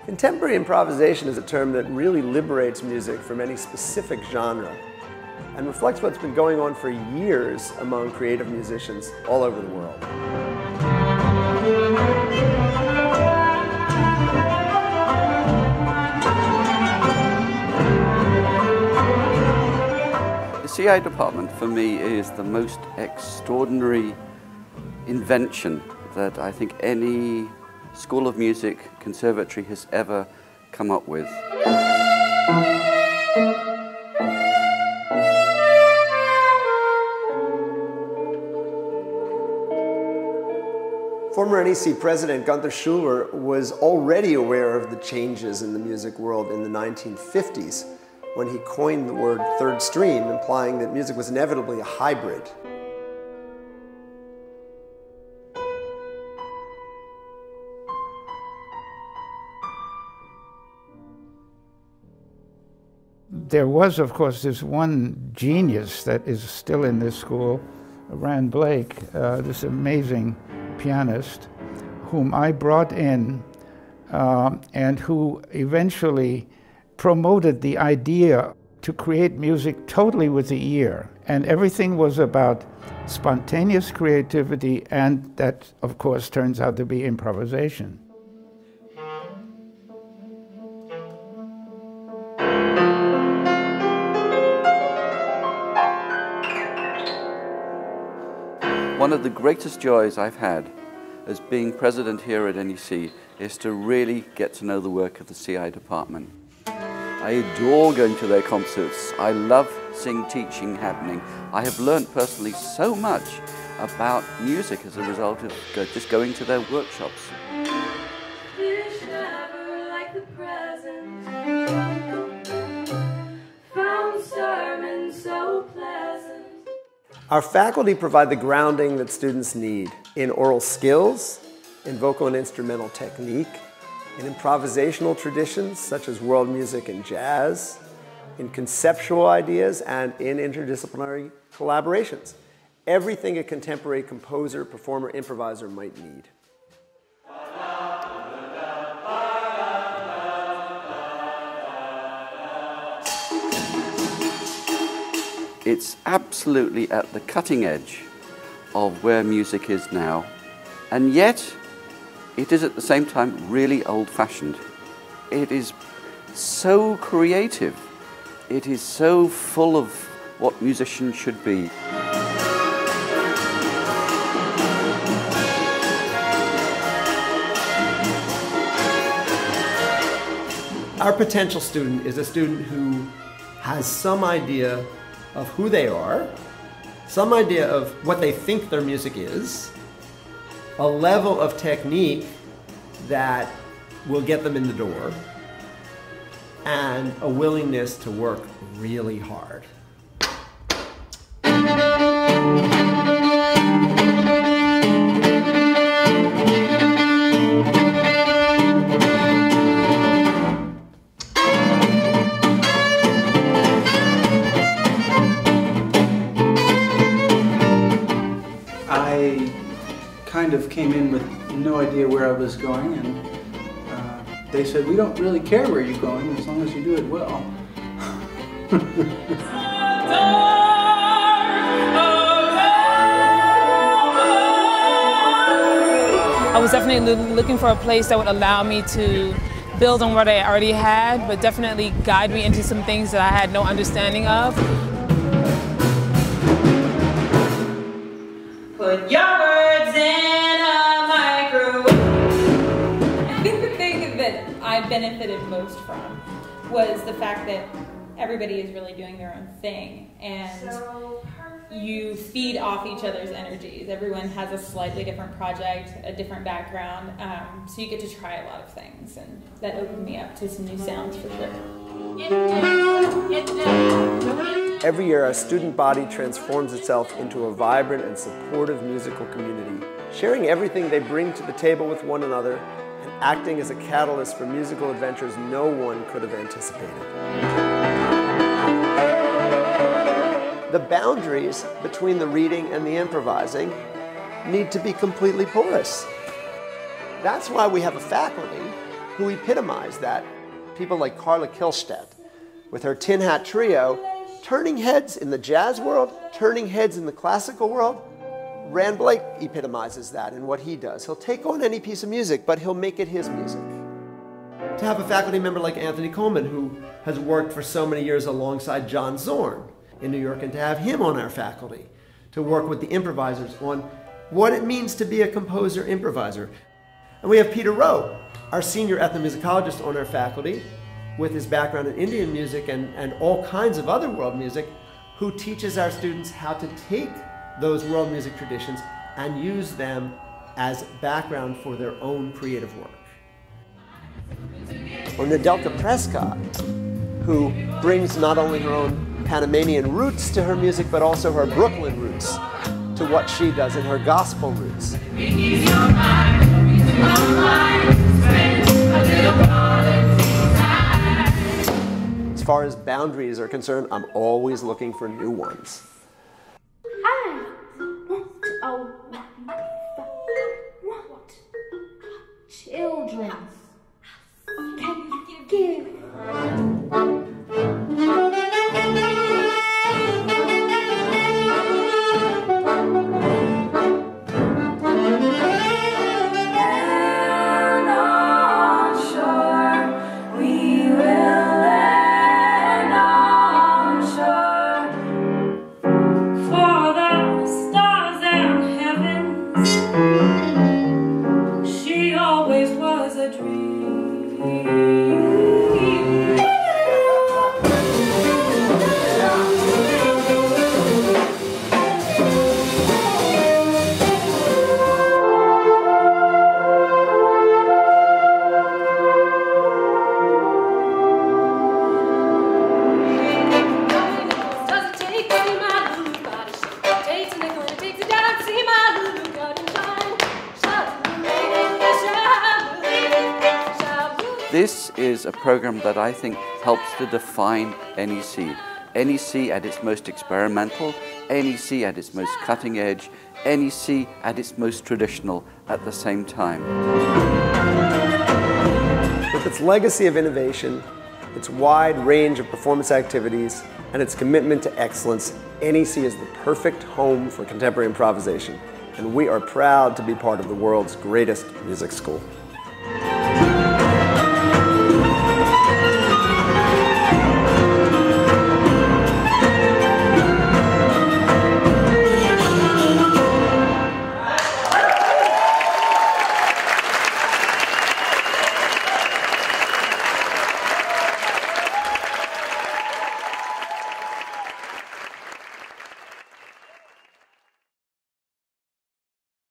Contemporary improvisation is a term that really liberates music from any specific genre and reflects what's been going on for years among creative musicians all over the world. The CI department for me is the most extraordinary invention that I think any School of Music Conservatory has ever come up with. Former NEC President Gunther Schuller was already aware of the changes in the music world in the 1950s when he coined the word third stream, implying that music was inevitably a hybrid. There was, of course, this one genius that is still in this school, Rand Blake, this amazing pianist, whom I brought in and who eventually promoted the idea to create music totally with the ear. And everything was about spontaneous creativity, and that, of course, turns out to be improvisation. One of the greatest joys I've had as being president here at NEC is to really get to know the work of the CI department. I adore going to their concerts. I love seeing teaching happening. I have learned personally so much about music as a result of just going to their workshops. Our faculty provide the grounding that students need in oral skills, in vocal and instrumental technique, in improvisational traditions such as world music and jazz, in conceptual ideas, and in interdisciplinary collaborations. Everything a contemporary composer, performer, improviser might need. It's absolutely at the cutting edge of where music is now, and yet it is at the same time really old-fashioned. It is so creative. It is so full of what musicians should be. Our potential student is a student who has some idea of who they are, some idea of what they think their music is, a level of technique that will get them in the door, and a willingness to work really hard. Kind of came in with no idea where I was going, and they said, "We don't really care where you're going as long as you do it well." I was definitely looking for a place that would allow me to build on what I already had, but definitely guide me into some things that I had no understanding of. Put your words in a microwave. I think the thing that I benefited most from was the fact that everybody is really doing their own thing, and you feed off each other's energies. Everyone has a slightly different project, a different background, so you get to try a lot of things, and that opened me up to some new sounds for sure. Every year, our student body transforms itself into a vibrant and supportive musical community, sharing everything they bring to the table with one another and acting as a catalyst for musical adventures no one could have anticipated. The boundaries between the reading and the improvising need to be completely porous. That's why we have a faculty who epitomize that. People like Carla Kihlstedt, with her Tin Hat Trio, turning heads in the jazz world, turning heads in the classical world. Rand Blake epitomizes that in what he does. He'll take on any piece of music, but he'll make it his music. To have a faculty member like Anthony Coleman, who has worked for so many years alongside John Zorn in New York, and to have him on our faculty, to work with the improvisers on what it means to be a composer-improviser. And we have Peter Rowe, our senior ethnomusicologist on our faculty, with his background in Indian music and all kinds of other world music, who teaches our students how to take those world music traditions and use them as background for their own creative work. Or Nedelka Prescott, who brings not only her own Panamanian roots to her music, but also her Brooklyn roots to what she does and her gospel roots. As far as boundaries are concerned, I'm always looking for new ones. Children can give. This is a program that I think helps to define NEC. NEC at its most experimental, NEC at its most cutting edge, NEC at its most traditional at the same time. With its legacy of innovation, its wide range of performance activities, and its commitment to excellence, NEC is the perfect home for contemporary improvisation. And we are proud to be part of the world's greatest music school.